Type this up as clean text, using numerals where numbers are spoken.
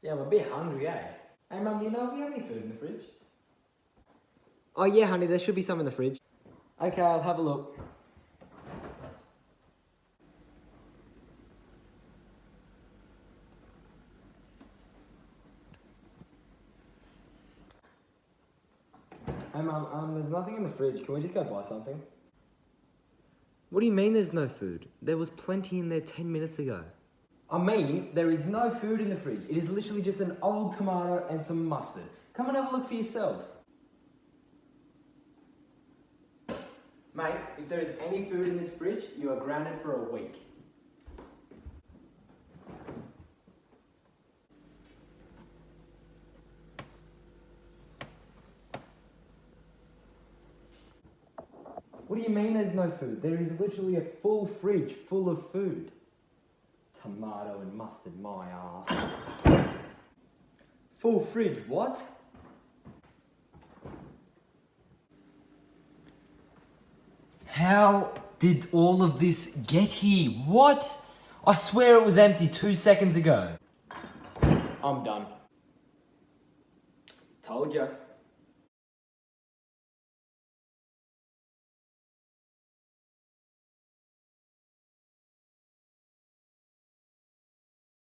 Yeah, I'm a bit hungry, eh? Hey, Mum, do you know if we have any food in the fridge? Oh yeah, honey, there should be some in the fridge. Okay, I'll have a look. Hey, Mum, there's nothing in the fridge. Can we just go buy something? What do you mean there's no food? There was plenty in there 10 minutes ago. I mean, there is no food in the fridge. It is literally just an old tomato and some mustard. Come and have a look for yourself. Mate, if there is any food in this fridge, you are grounded for a week. What do you mean there's no food? There is literally a full fridge full of food. Tomato and mustard, my ass. Full fridge, what? How did all of this get here? What? I swear it was empty 2 seconds ago. I'm done. Told ya.